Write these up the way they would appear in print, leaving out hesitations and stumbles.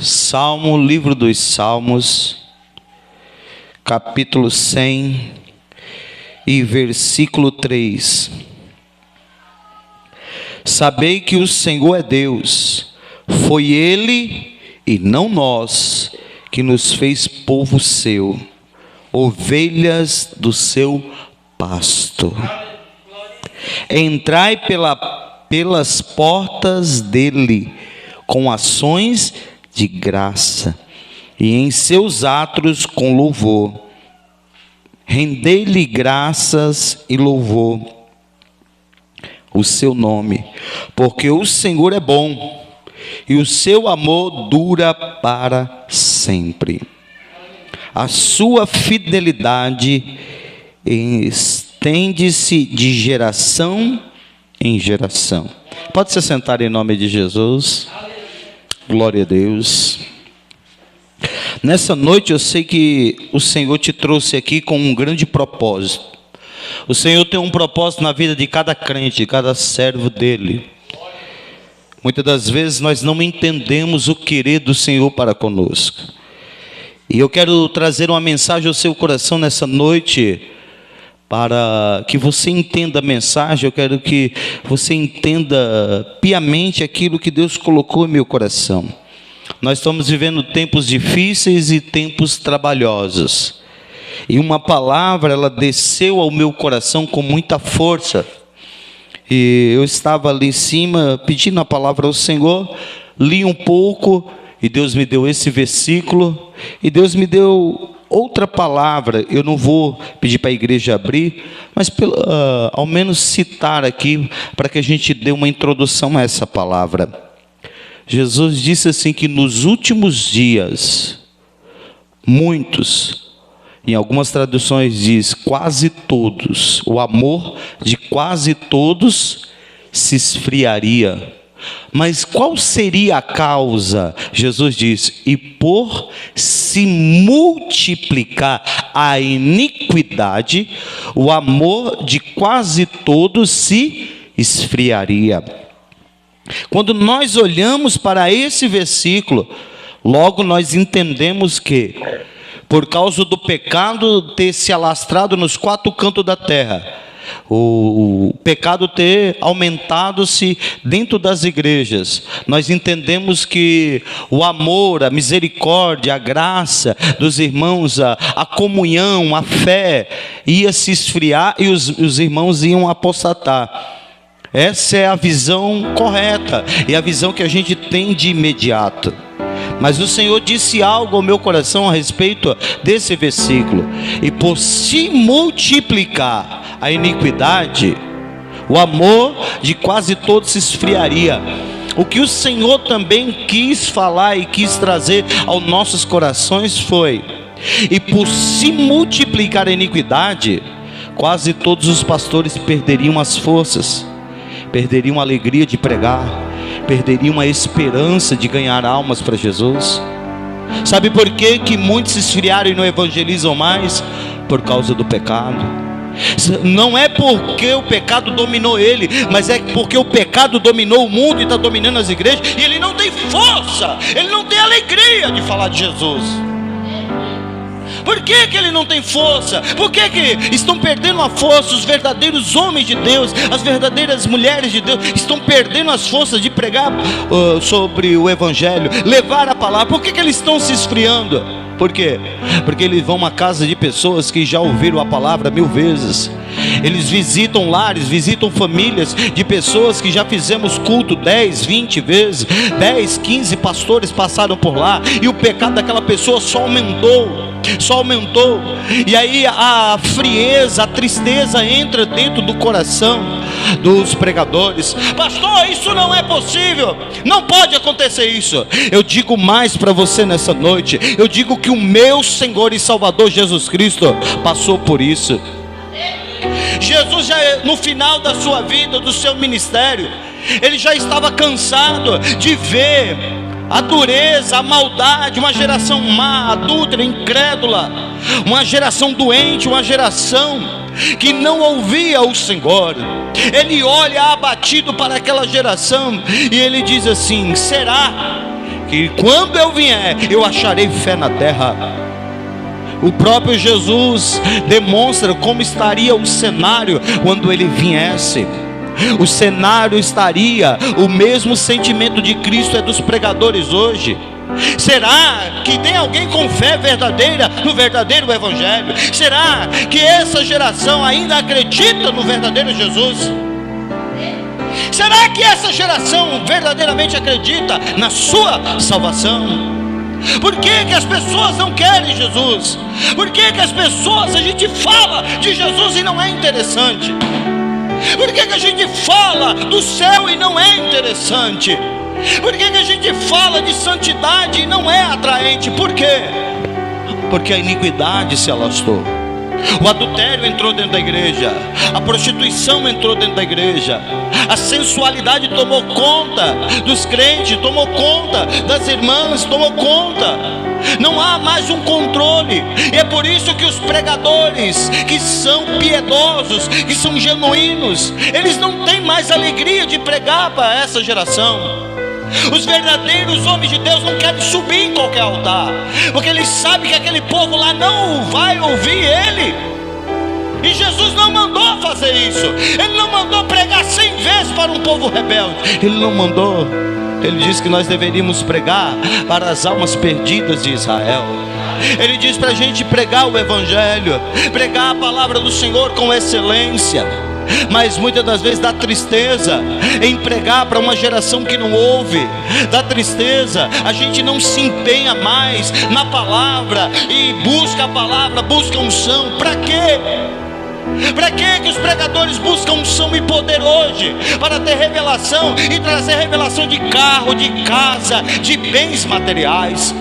Salmo, livro dos Salmos, capítulo 100 e versículo 3. Sabei que o Senhor é Deus, foi Ele e não nós que nos fez povo seu, ovelhas do seu pasto. Entrai pelas portas dele com ações de graça, e em seus átrios com louvor. Rendei-lhe graças e louvor o seu nome, porque o Senhor é bom, e o seu amor dura para sempre. A sua fidelidade estende-se de geração em geração. Pode se sentar em nome de Jesus. Glória a Deus. Nessa noite eu sei que o Senhor te trouxe aqui com um grande propósito. O Senhor tem um propósito na vida de cada crente, de cada servo dele. Muitas das vezes nós não entendemos o querer do Senhor para conosco. E eu quero trazer uma mensagem ao seu coração nessa noite, para que você entenda a mensagem. Eu quero que você entenda piamente aquilo que Deus colocou em meu coração. Nós estamos vivendo tempos difíceis e tempos trabalhosos. E uma palavra, ela desceu ao meu coração com muita força. E eu estava ali em cima, pedindo a palavra ao Senhor, li um pouco, e Deus me deu esse versículo, e Deus me deu outra palavra. Eu não vou pedir para a igreja abrir, mas ao menos citar aqui, para que a gente dê uma introdução a essa palavra. Jesus disse assim, que nos últimos dias, muitos, em algumas traduções diz quase todos, o amor de quase todos se esfriaria. Mas qual seria a causa? Jesus diz: e por se multiplicar a iniquidade, o amor de quase todos se esfriaria. Quando nós olhamos para esse versículo, logo nós entendemos que, por causa do pecado ter se alastrado nos quatro cantos da terra, o pecado ter aumentado-se dentro das igrejas, nós entendemos que o amor, a misericórdia, a graça dos irmãos, a comunhão, a fé ia se esfriar e os irmãos iam apostatar. Essa é a visão correta e a visão que a gente tem de imediato. Mas o Senhor disse algo ao meu coração a respeito desse versículo: e por se multiplicar a iniquidade, o amor de quase todos se esfriaria. O que o Senhor também quis falar e quis trazer aos nossos corações foi: e por se multiplicar a iniquidade, quase todos os pastores perderiam as forças, perderiam a alegria de pregar, perderiam a esperança de ganhar almas para Jesus. Sabe por quê que muitos se esfriaram e não evangelizam mais? Por causa do pecado. Não é porque o pecado dominou ele, mas é porque o pecado dominou o mundo e está dominando as igrejas, e ele não tem força, ele não tem alegria de falar de Jesus. Por que que ele não tem força? Por que que estão perdendo a força? Os verdadeiros homens de Deus, as verdadeiras mulheres de Deus, estão perdendo as forças de pregar sobre o evangelho, levar a palavra. Por que que eles estão se esfriando? Por quê? Porque eles vão a uma casa de pessoas que já ouviram a palavra 1000 vezes. Eles visitam lares, visitam famílias de pessoas que já fizemos culto 10, 20 vezes. 10, 15 pastores passaram por lá, e o pecado daquela pessoa só aumentou. E aí a frieza, a tristeza entra dentro do coração dos pregadores. Pastor, isso não é possível, não pode acontecer isso. Eu digo mais para você nessa noite. Eu digo que o meu Senhor e Salvador Jesus Cristo passou por isso. Jesus já no final da sua vida, do seu ministério, ele já estava cansado de ver a dureza, a maldade, uma geração má, adúltera, incrédula, uma geração doente, uma geração que não ouvia o Senhor. Ele olha abatido para aquela geração e ele diz assim: será que quando eu vier, eu acharei fé na terra. O próprio Jesus demonstra como estaria o cenário quando ele viesse. O cenário estaria, o mesmo sentimento de Cristo é dos pregadores hoje. Será que tem alguém com fé verdadeira no verdadeiro Evangelho? Será que essa geração ainda acredita no verdadeiro Jesus? Será que essa geração verdadeiramente acredita na sua salvação? Por que que as pessoas não querem Jesus? Por que que as pessoas, a gente fala de Jesus e não é interessante? Por que que a gente fala do céu e não é interessante? Por que que a gente fala de santidade e não é atraente? Por quê? Porque a iniquidade se alastrou. O adultério entrou dentro da igreja, a prostituição entrou dentro da igreja, a sensualidade tomou conta dos crentes, tomou conta das irmãs, tomou conta. Não há mais um controle. E é por isso que os pregadores que são piedosos, que são genuínos, eles não têm mais alegria de pregar para essa geração. Os verdadeiros homens de Deus não querem subir em qualquer altar, porque eles sabem que aquele povo lá não vai ouvir ele. E Jesus não mandou fazer isso. Ele não mandou pregar 100 vezes para um povo rebelde. Ele não mandou. Ele disse que nós deveríamos pregar para as almas perdidas de Israel. Ele diz para a gente pregar o Evangelho, pregar a palavra do Senhor com excelência. Mas muitas das vezes dá tristeza em pregar para uma geração que não ouve. Dá tristeza, a gente não se empenha mais na palavra e busca a palavra, busca unção. Para quê? Para que os pregadores buscam unção e poder hoje? Para ter revelação e trazer revelação de carro, de casa, de bens materiais.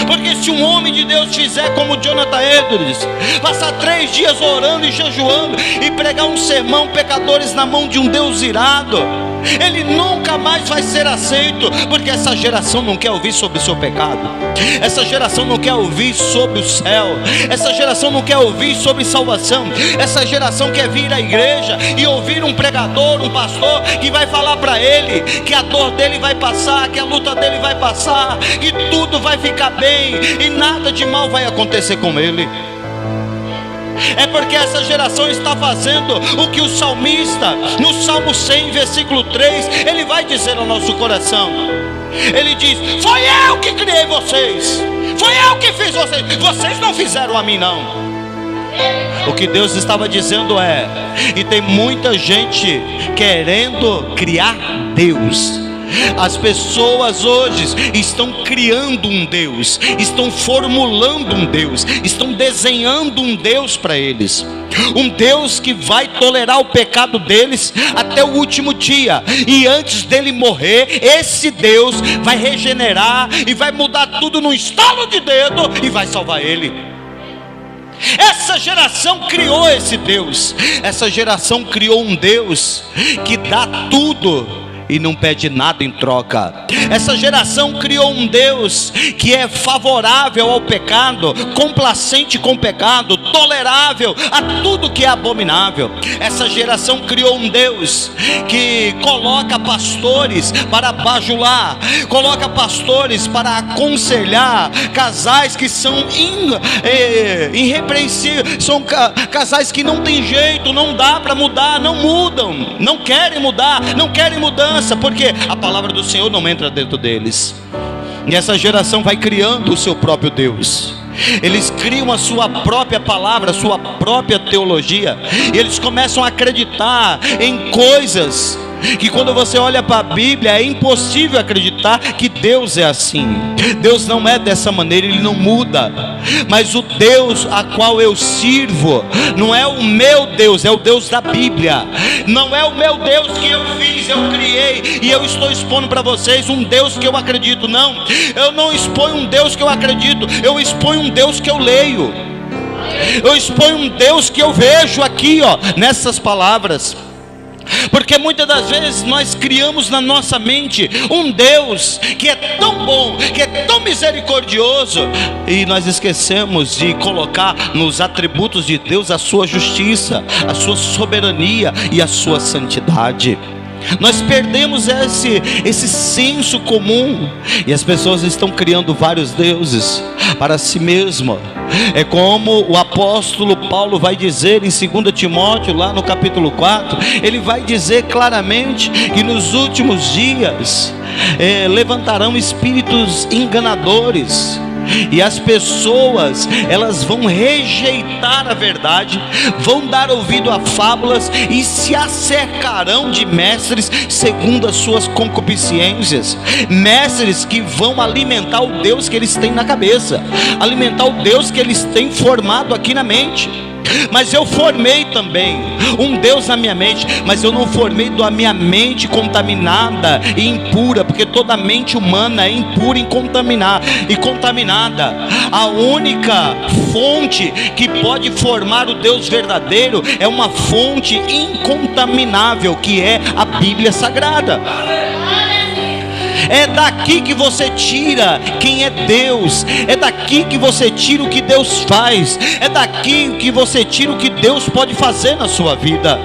Porque se um homem de Deus fizer como Jonathan Edwards, passar 3 dias orando e jejuando e pregar um sermão, pecadores na mão de um Deus irado, ele nunca mais vai ser aceito. Porque essa geração não quer ouvir sobre o seu pecado, essa geração não quer ouvir sobre o céu, essa geração não quer ouvir sobre salvação. Essa geração quer vir à igreja e ouvir um pregador, um pastor que vai falar para ele que a dor dele vai passar, que a luta dele vai passar, que tudo vai ficar bem e nada de mal vai acontecer com ele. É porque essa geração está fazendo o que o salmista, no Salmo 100, versículo 3, ele vai dizer ao nosso coração. Ele diz: foi eu que criei vocês, foi eu que fiz vocês, vocês não fizeram a mim não. O que Deus estava dizendo é: e tem muita gente querendo criar Deus. As pessoas hoje estão criando um Deus, estão formulando um Deus, estão desenhando um Deus para eles. Um Deus que vai tolerar o pecado deles até o último dia. E antes dele morrer, esse Deus vai regenerar e vai mudar tudo num estalo de dedo e vai salvar ele. Essa geração criou esse Deus. Essa geração criou um Deus que dá tudo e não pede nada em troca. Essa geração criou um Deus que é favorável ao pecado, complacente com o pecado, tolerável a tudo que é abominável. Essa geração criou um Deus que coloca pastores para bajular, coloca pastores para aconselhar casais que são irrepreensíveis, são casais que não tem jeito, não dá para mudar, não mudam, não querem mudar, não querem mudança, porque a palavra do Senhor não entra dentro deles. E essa geração vai criando o seu próprio Deus. Eles criam a sua própria palavra, a sua própria teologia, e eles começam a acreditar em coisas que, quando você olha para a Bíblia, é impossível acreditar que Deus é assim. Deus não é dessa maneira, Ele não muda. Mas o Deus a qual eu sirvo não é o meu Deus, é o Deus da Bíblia. Não é o meu Deus que eu fiz, eu criei e eu estou expondo para vocês um Deus que eu acredito. Não, eu não exponho um Deus que eu acredito, eu exponho um Deus que eu leio. Eu exponho um Deus que eu vejo aqui, ó, nessas palavras. Porque muitas das vezes nós criamos na nossa mente um Deus que é tão bom, que é tão misericordioso, e nós esquecemos de colocar nos atributos de Deus a sua justiça, a sua soberania e a sua santidade. Nós perdemos esse senso comum, e as pessoas estão criando vários deuses para si mesmas. É como o apóstolo Paulo vai dizer em 2 Timóteo, lá no capítulo 4, ele vai dizer claramente que nos últimos dias levantarão espíritos enganadores, e as pessoas, elas vão rejeitar a verdade, vão dar ouvido a fábulas e se acercarão de mestres segundo as suas concupiscências. Mestres que vão alimentar o Deus que eles têm na cabeça, alimentar o Deus que eles têm formado aqui na mente. Mas eu formei também um Deus na minha mente, mas eu não formei da minha mente contaminada e impura, porque toda mente humana é impura e contaminada. A única fonte que pode formar o Deus verdadeiro é uma fonte incontaminável, que é a Bíblia Sagrada. É daqui que você tira quem é Deus, é daqui que você tira o que Deus faz, é daqui que você tira o que Deus pode fazer na sua vida.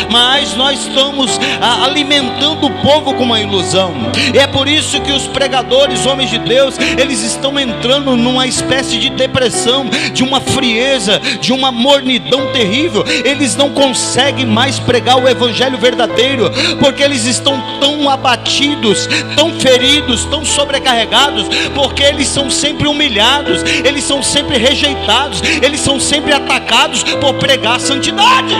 Mas nós estamos alimentando o povo com uma ilusão, e é por isso que os pregadores, homens de Deus, eles estão entrando numa espécie de depressão, de uma frieza, de uma mornidão terrível. Eles não conseguem mais pregar o evangelho verdadeiro, porque eles estão tão abatidos, tão feridos, tão sobrecarregados, porque eles são sempre humilhados, eles são sempre rejeitados, eles são sempre atacados por pregar a santidade.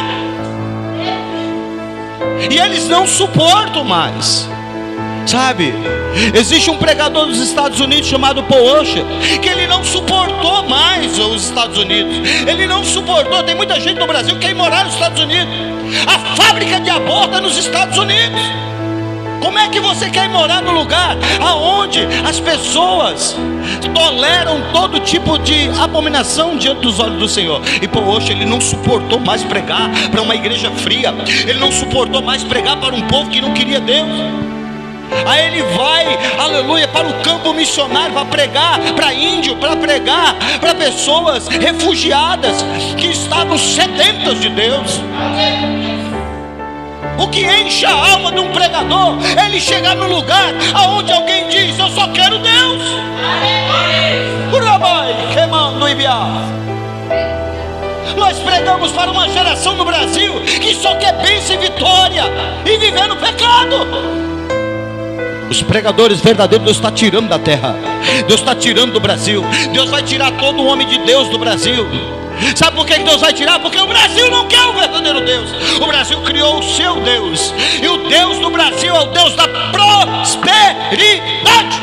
E eles não suportam mais, sabe? Existe um pregador dos Estados Unidos chamado Paul Washer, que ele não suportou mais os Estados Unidos. Ele não suportou. Tem muita gente no Brasil que quer ir morar nos Estados Unidos. A fábrica de aborto é nos Estados Unidos. Como é que você quer ir morar no lugar aonde as pessoas toleram todo tipo de abominação diante dos olhos do Senhor? E Paul Washer, ele não suportou mais pregar para uma igreja fria, ele não suportou mais pregar para um povo que não queria Deus. Aí ele vai, aleluia, para o campo missionário, para pregar para índio, para pregar para pessoas refugiadas que estavam sedentas de Deus. O que enche a alma de um pregador é ele chegar no lugar aonde alguém diz: eu só quero Deus. Nós pregamos para uma geração no Brasil que só quer bênção e vitória e viver no pecado. Os pregadores verdadeiros Deus está tirando da terra, Deus está tirando do Brasil. Deus vai tirar todo o homem de Deus do Brasil. Sabe por que Deus vai tirar? Porque o Brasil não quer o verdadeiro Deus. O Brasil criou o seu Deus, e o Deus do Brasil é o Deus da prosperidade.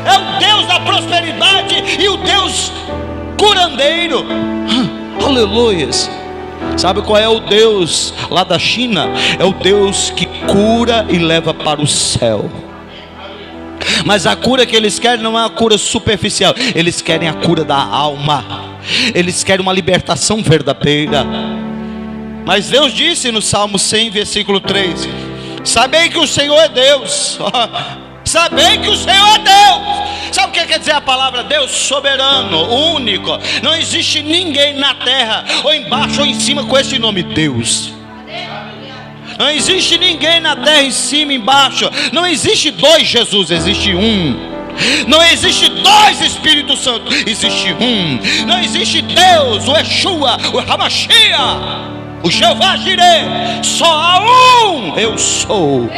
É o Deus da prosperidade e o Deus curandeiro. Aleluias. Sabe qual é o Deus lá da China? É o Deus que cura e leva para o céu. Mas a cura que eles querem não é uma cura superficial, eles querem a cura da alma, eles querem uma libertação verdadeira. Mas Deus disse no Salmo 100, versículo 3: sabei que o Senhor é Deus. Sabei que o Senhor é Deus. Sabe o que quer dizer a palavra Deus? Soberano, único. Não existe ninguém na terra, ou embaixo ou em cima, com esse nome, Deus. Não existe ninguém na terra, em cima, embaixo. Não existe dois Jesus, existe um. Não existe dois Espíritos Santos, existe um. Não existe Deus, o Yeshua, o Hamashia, o Jeová Jireh. Só há um. Eu sou.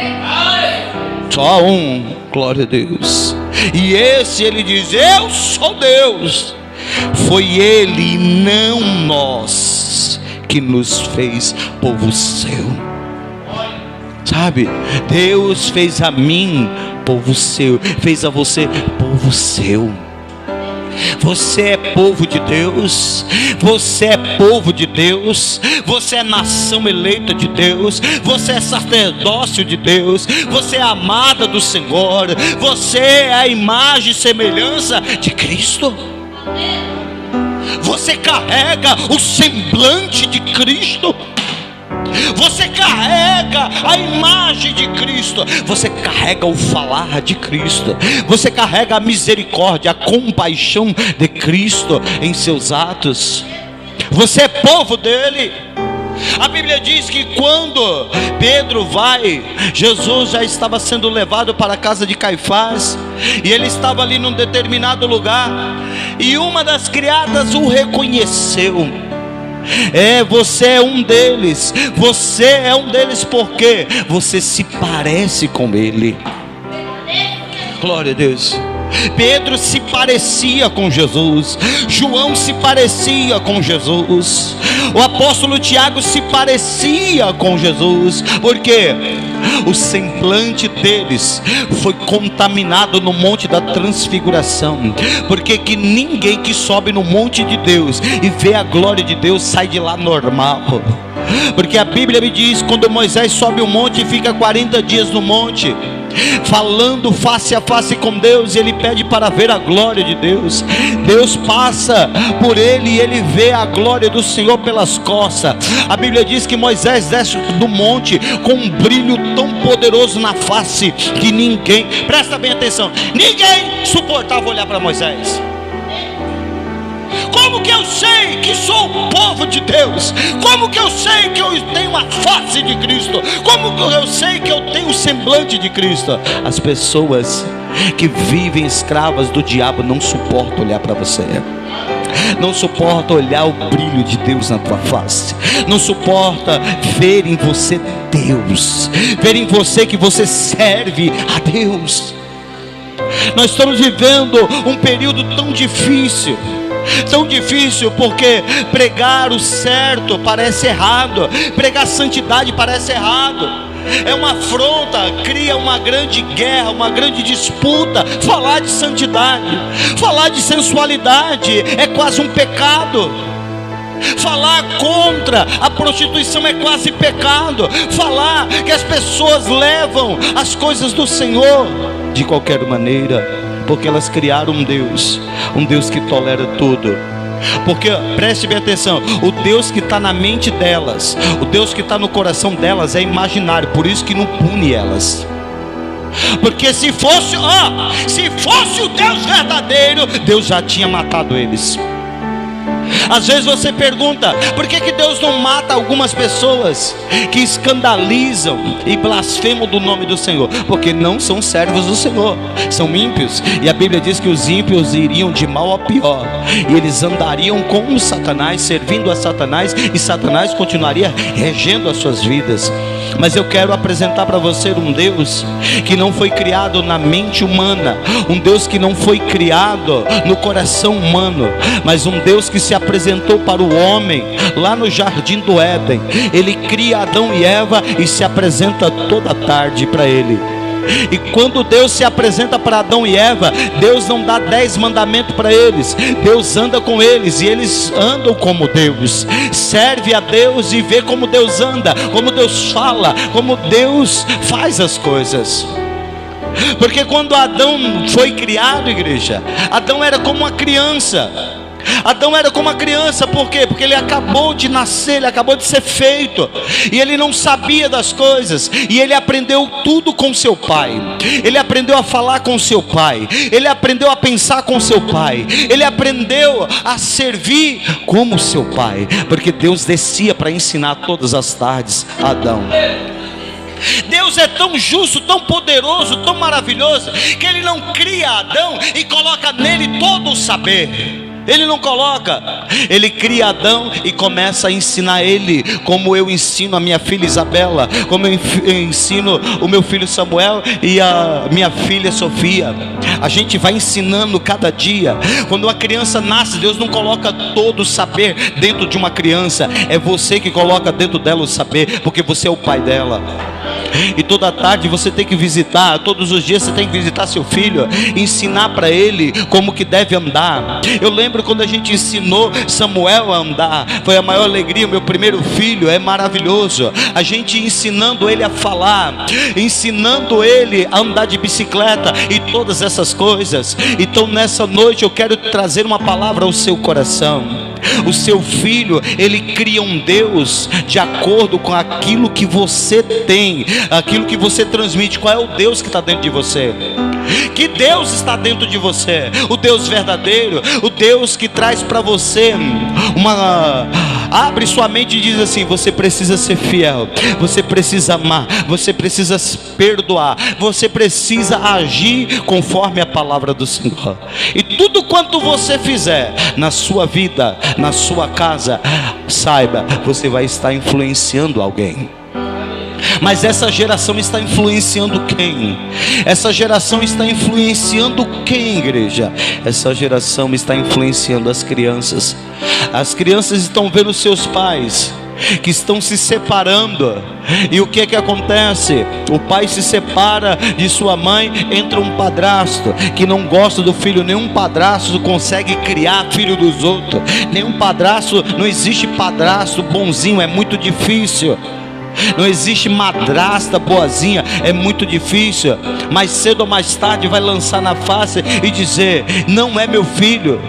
Só há um. Glória a Deus. E esse, ele diz: eu sou Deus. Foi ele e não nós que nos fez povo seu. Sabe, Deus fez a mim povo seu, fez a você povo seu. Você é povo de Deus, você é povo de Deus, você é nação eleita de Deus, você é sacerdócio de Deus, você é amada do Senhor, você é a imagem e semelhança de Cristo. Você carrega o semblante de Cristo. Você carrega a imagem de Cristo. Você carrega o falar de Cristo. Você carrega a misericórdia, a compaixão de Cristo em seus atos. Você é povo dele. A Bíblia diz que quando Pedro vai, Jesus já estava sendo levado para a casa de Caifás, e ele estava ali num determinado lugar, e uma das criadas o reconheceu. Você é um deles, você é um deles porque você se parece com ele. Glória a Deus. Pedro se parecia com Jesus, João se parecia com Jesus, o apóstolo Tiago se parecia com Jesus, porque o semblante deles foi contaminado no monte da transfiguração. Porque que ninguém que sobe no monte de Deus e vê a glória de Deus sai de lá normal. Porque a Bíblia me diz, quando Moisés sobe o monte e fica 40 dias no monte, falando face a face com Deus, e ele pede para ver a glória de Deus. Deus passa por ele e ele vê a glória do Senhor pelas costas. A Bíblia diz que Moisés desce do monte com um brilho tão poderoso na face que ninguém, presta bem atenção, ninguém suportava olhar para Moisés. Como que eu sei que sou o povo de Deus? Como que eu sei que eu tenho a face de Cristo? Como que eu sei que eu tenho o semblante de Cristo? As pessoas que vivem escravas do diabo não suportam olhar para você, não suporta olhar o brilho de Deus na tua face, não suporta ver em você Deus, ver em você que você serve a Deus. Nós estamos vivendo um período tão difícil porque pregar o certo parece errado, pregar santidade parece errado, é uma afronta, cria uma grande guerra, uma grande disputa. Falar de santidade, falar de sensualidade é quase um pecado. Falar contra a prostituição é quase pecado. Falar que as pessoas levam as coisas do Senhor de qualquer maneira, porque elas criaram um Deus que tolera tudo. Porque, preste bem atenção, o Deus que está na mente delas, o Deus que está no coração delas é imaginário, por isso que não pune elas. Porque se fosse o Deus verdadeiro, Deus já tinha matado eles. Às vezes você pergunta, por que Deus não mata algumas pessoas que escandalizam e blasfemam do nome do Senhor? Porque não são servos do Senhor, são ímpios. E a Bíblia diz que os ímpios iriam de mal a pior, e eles andariam com Satanás, servindo a Satanás, e Satanás continuaria regendo as suas vidas. Mas eu quero apresentar para você um Deus que não foi criado na mente humana, um Deus que não foi criado no coração humano, mas um Deus que se apresentou para o homem lá no jardim do Éden. Ele cria Adão e Eva e se apresenta toda tarde para ele. E quando Deus se apresenta para Adão e Eva, Deus não dá 10 mandamentos para eles, Deus anda com eles, e eles andam como Deus, serve a Deus e vê como Deus anda, como Deus fala, como Deus faz as coisas. Porque quando Adão foi criado, igreja, Adão era como uma criança. Adão era como uma criança, por quê? Porque ele acabou de nascer, ele acabou de ser feito, e ele não sabia das coisas, e ele aprendeu tudo com seu pai. Ele aprendeu a falar com seu pai, ele aprendeu a pensar com seu pai, ele aprendeu a servir como seu pai, porque Deus descia para ensinar todas as tardes a Adão. Deus é tão justo, tão poderoso, tão maravilhoso, que Ele não cria Adão e coloca nele todo o saber. Ele não coloca, Ele cria Adão e começa a ensinar ele, como eu ensino a minha filha Isabela, como eu ensino o meu filho Samuel e a minha filha Sofia. A gente vai ensinando cada dia. Quando uma criança nasce, Deus não coloca todo o saber dentro de uma criança, é você que coloca dentro dela o saber, porque você é o pai dela. E toda tarde você tem que visitar, todos os dias você tem que visitar seu filho, ensinar para ele como que deve andar. Eu lembro quando a gente ensinou Samuel a andar, foi a maior alegria. Meu primeiro filho é maravilhoso. A gente ensinando ele a falar, ensinando ele a andar de bicicleta e todas essas coisas. Então nessa noite eu quero trazer uma palavra ao seu coração. O seu filho, ele cria um Deus de acordo com aquilo que você tem, aquilo que você transmite. Qual é o Deus que está dentro de você? Que Deus está dentro de você? O Deus verdadeiro, o Deus que traz para você Abre sua mente e diz assim: você precisa ser fiel, você precisa amar, você precisa perdoar, você precisa agir conforme a palavra do Senhor. E tudo quanto você fizer na sua vida, na sua casa, saiba, você vai estar influenciando alguém. Mas essa geração está influenciando quem? Essa geração está influenciando quem, igreja? Essa geração está influenciando as crianças. As crianças estão vendo seus pais que estão se separando. E o que é que acontece? O pai se separa de sua mãe, entra um padrasto que não gosta do filho. Nenhum padrasto consegue criar filho dos outros. Nenhum padrasto, não existe padrasto bonzinho, é muito difícil. Não existe madrasta boazinha, é muito difícil. Mais cedo ou mais tarde vai lançar na face e dizer: não é meu filho,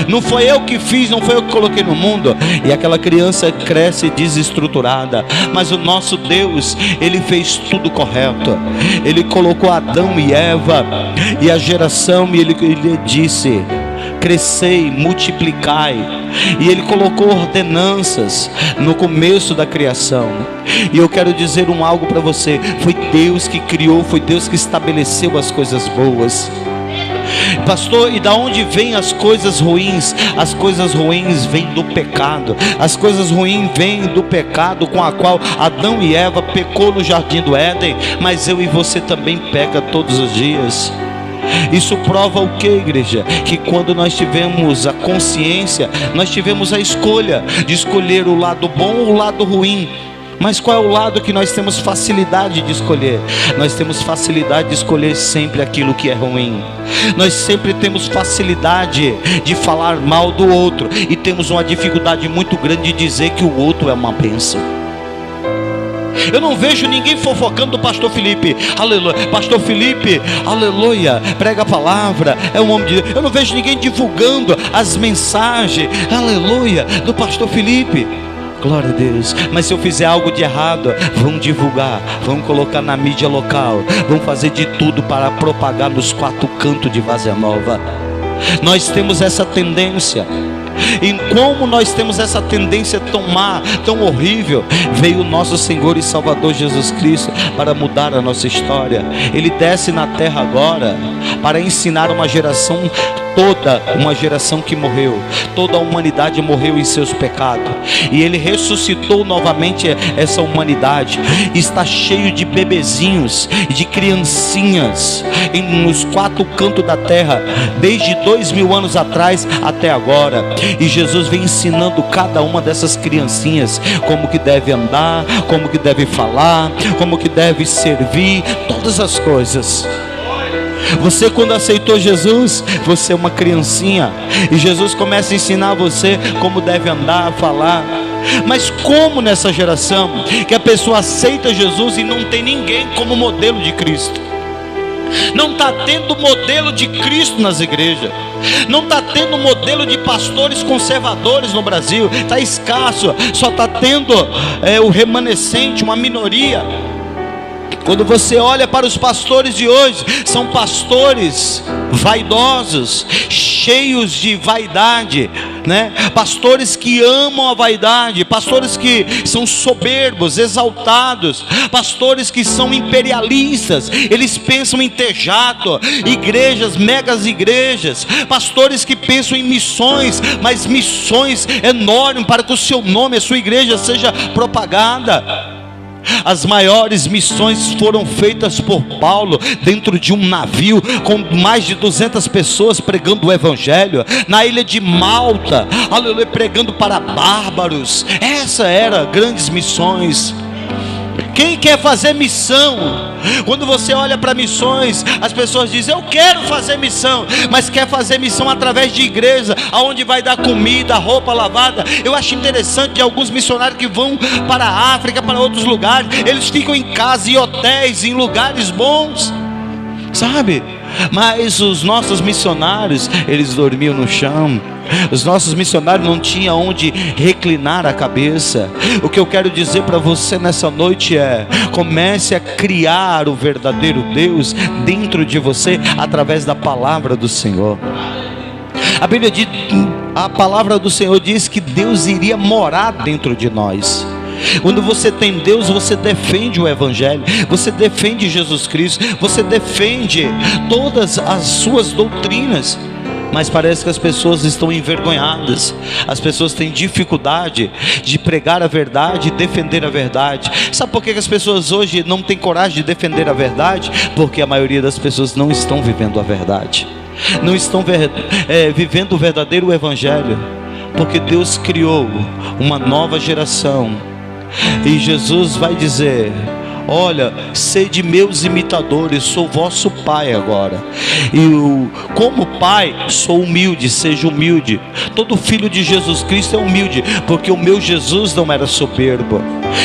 não foi eu que fiz, não foi eu que coloquei no mundo. E aquela criança cresce desestruturada. Mas o nosso Deus, Ele fez tudo correto. Ele colocou Adão e Eva e a geração, e Ele disse: crescei, multiplicai. E Ele colocou ordenanças no começo da criação. E eu quero dizer algo para você: foi Deus que criou, foi Deus que estabeleceu as coisas boas. Pastor, e da onde vêm as coisas ruins? As coisas ruins vêm do pecado. As coisas ruins vêm do pecado com a qual Adão e Eva pecou no jardim do Éden. Mas eu e você também peca todos os dias. Isso prova o que, igreja? Que quando nós tivemos a consciência, nós tivemos a escolha de escolher o lado bom ou o lado ruim. Mas qual é o lado que nós temos facilidade de escolher? Nós temos facilidade de escolher sempre aquilo que é ruim. Nós sempre temos facilidade de falar mal do outro, e temos uma dificuldade muito grande de dizer que o outro é uma bênção. Eu não vejo ninguém fofocando do pastor Felipe. Aleluia, pastor Felipe, aleluia, prega a palavra, é um homem de Deus. Eu não vejo ninguém divulgando as mensagens, aleluia, do pastor Felipe. Glória a Deus. Mas se eu fizer algo de errado, vão divulgar, vão colocar na mídia local, vão fazer de tudo para propagar nos 4 cantos de Vazia Nova. Nós temos essa tendência. E como nós temos essa tendência tão má, tão horrível, veio o nosso Senhor e Salvador Jesus Cristo para mudar a nossa história. Ele desce na terra agora para ensinar uma geração toda, uma geração que morreu. Toda a humanidade morreu em seus pecados, e Ele ressuscitou novamente essa humanidade. Está cheio de bebezinhos, de criancinhas nos 4 cantos da terra, desde 2000 anos atrás até agora. E Jesus vem ensinando cada uma dessas criancinhas como que deve andar, como que deve falar, como que deve servir, todas as coisas. Você, quando aceitou Jesus, você é uma criancinha, e Jesus começa a ensinar você como deve andar, falar. Mas como nessa geração que a pessoa aceita Jesus e não tem ninguém como modelo de Cristo? Não está tendo modelo de Cristo nas igrejas. Não está tendo modelo de pastores conservadores no Brasil. Está escasso. Só está tendo o remanescente, uma minoria. Quando você olha para os pastores de hoje, são pastores vaidosos, cheios de vaidade, né? Pastores que amam a vaidade, pastores que são soberbos, exaltados, pastores que são imperialistas, eles pensam em ter jato, igrejas, megas igrejas, pastores que pensam em missões, mas missões enormes para que o seu nome, a sua igreja seja propagada. As maiores missões foram feitas por Paulo dentro de um navio com mais de 200 pessoas pregando o evangelho na ilha de Malta, aleluia, pregando para bárbaros. Essa era grandes missões. Quem quer fazer missão? Quando você olha para missões, as pessoas dizem: eu quero fazer missão, mas quer fazer missão através de igreja, aonde vai dar comida, roupa lavada. Eu acho interessante de alguns missionários que vão para a África, para outros lugares, eles ficam em casa, em hotéis, em lugares bons, sabe? Mas os nossos missionários, eles dormiam no chão. Os nossos missionários não tinham onde reclinar a cabeça. O que eu quero dizer para você nessa noite é: comece a criar o verdadeiro Deus dentro de você através da palavra do Senhor. A A palavra do Senhor diz que Deus iria morar dentro de nós. Quando você tem Deus, você defende o Evangelho, você defende Jesus Cristo, você defende todas as suas doutrinas. Mas parece que as pessoas estão envergonhadas. As pessoas têm dificuldade de pregar a verdade e defender a verdade. Sabe por que as pessoas hoje não têm coragem de defender a verdade? Porque a maioria das pessoas não estão vivendo a verdade, não estão vivendo o verdadeiro Evangelho. Porque Deus criou uma nova geração, e Jesus vai dizer: olha, sede meus imitadores, sou vosso pai agora. E como pai, sou humilde, seja humilde. Todo filho de Jesus Cristo é humilde, porque o meu Jesus não era soberbo.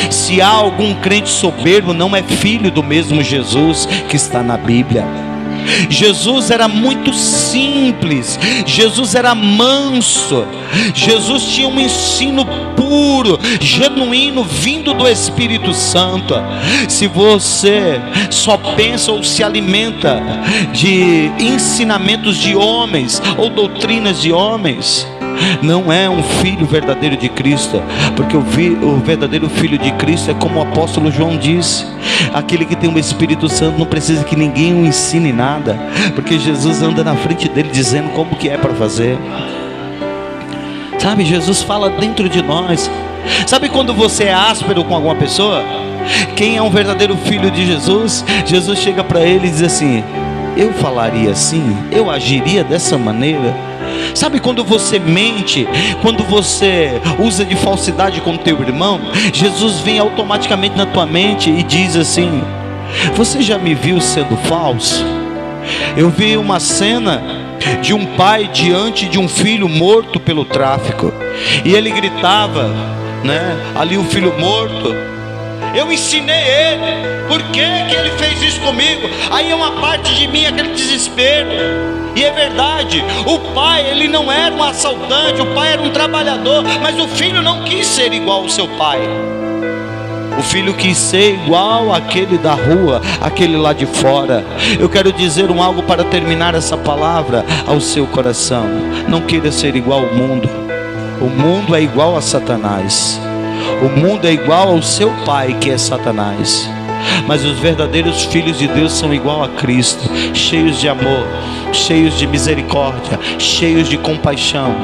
Se há algum crente soberbo, não é filho do mesmo Jesus que está na Bíblia. Jesus era muito simples, Jesus era manso, Jesus tinha um ensino puro, genuíno, vindo do Espírito Santo. Se você só pensa ou se alimenta de ensinamentos de homens ou doutrinas de homens, não é um filho verdadeiro de Cristo. Porque o verdadeiro filho de Cristo é como o apóstolo João disse: aquele que tem o Espírito Santo não precisa que ninguém o ensine nada, porque Jesus anda na frente dele dizendo como que é para fazer. Sabe, Jesus fala dentro de nós. Sabe quando você é áspero com alguma pessoa? Quem é um verdadeiro filho de Jesus, Jesus chega para ele e diz assim: eu falaria assim, eu agiria dessa maneira. Sabe quando você mente, quando você usa de falsidade com teu irmão, Jesus vem automaticamente na tua mente e diz assim: você já me viu sendo falso? Eu vi uma cena de um pai diante de um filho morto pelo tráfico, e ele gritava, né? Ali o filho morto. Eu ensinei ele, por que ele fez isso comigo? Aí é uma parte de mim, aquele desespero. E é verdade, o pai, ele não era um assaltante, o pai era um trabalhador, mas o filho não quis ser igual ao seu pai. O filho quis ser igual àquele da rua, aquele lá de fora. Eu quero dizer algo para terminar essa palavra ao seu coração: não queira ser igual ao mundo. O mundo é igual a Satanás. O mundo é igual ao seu pai, que é Satanás. Mas os verdadeiros filhos de Deus são igual a Cristo, cheios de amor, cheios de misericórdia, cheios de compaixão.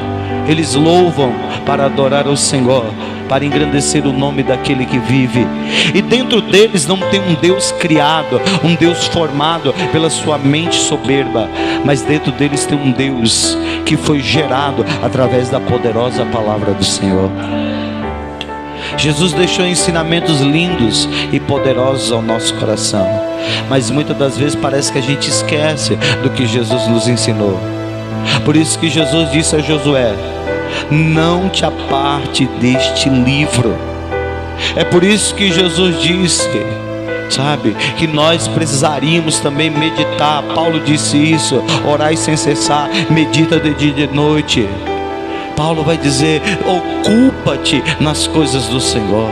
Eles louvam para adorar ao Senhor, para engrandecer o nome daquele que vive. E dentro deles não tem um Deus criado, um Deus formado pela sua mente soberba, mas dentro deles tem um Deus que foi gerado através da poderosa palavra do Senhor. Jesus deixou ensinamentos lindos e poderosos ao nosso coração, mas muitas das vezes parece que a gente esquece do que Jesus nos ensinou. Por isso que Jesus disse a Josué: não te aparte deste livro. É por isso que Jesus disse, sabe, que nós precisaríamos também meditar. Paulo disse isso: orai sem cessar, medita de dia e de noite. Paulo vai dizer: ocupa-te nas coisas do Senhor.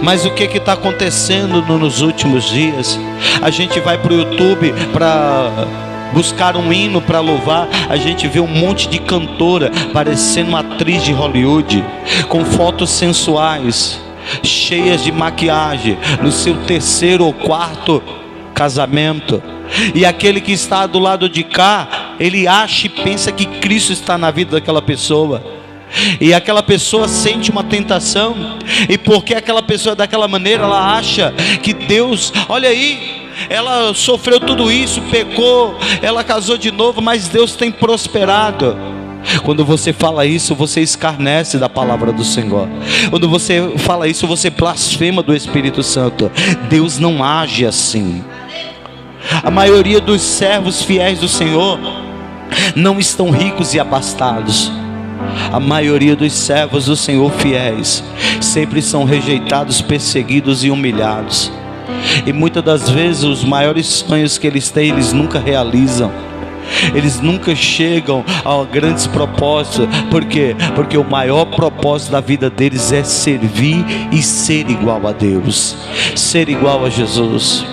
Mas o que está acontecendo nos últimos dias? A gente vai para o YouTube para buscar um hino para louvar, a gente vê um monte de cantora parecendo uma atriz de Hollywood, com fotos sensuais, cheias de maquiagem, no seu terceiro ou quarto casamento. E aquele que está do lado de cá, ele acha e pensa que Cristo está na vida daquela pessoa. E aquela pessoa sente uma tentação, e porque aquela pessoa é daquela maneira, ela acha que Deus, olha aí, ela sofreu tudo isso, pecou, ela casou de novo, mas Deus tem prosperado. Quando você fala isso, você escarnece da palavra do Senhor. Quando você fala isso, você blasfema do Espírito Santo. Deus não age assim. A maioria dos servos fiéis do Senhor não estão ricos e abastados. A maioria dos servos do Senhor fiéis sempre são rejeitados, perseguidos e humilhados. E muitas das vezes os maiores sonhos que eles têm, eles nunca realizam. Eles nunca chegam a grandes propósitos. Por quê? Porque o maior propósito da vida deles é servir e ser igual a Deus, ser igual a Jesus.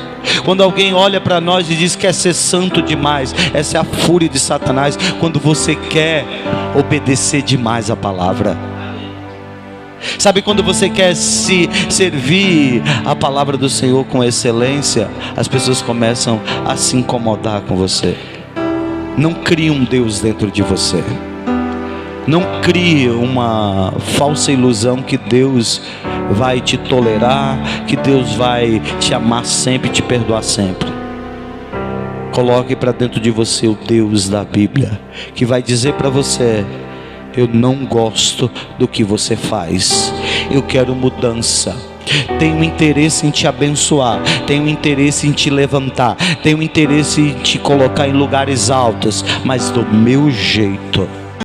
Quando alguém olha para nós e diz que quer ser santo demais, essa é a fúria de Satanás. Quando você quer obedecer demais a palavra. Sabe, quando você quer se servir a palavra do Senhor com excelência, as pessoas começam a se incomodar com você. Não crie um Deus dentro de você. Não crie uma falsa ilusão que Deus vai te tolerar, que Deus vai te amar sempre, te perdoar sempre. Coloque para dentro de você o Deus da Bíblia, que vai dizer para você: eu não gosto do que você faz, eu quero mudança. Tenho interesse em te abençoar, tenho interesse em te levantar, tenho interesse em te colocar em lugares altos, mas do meu jeito.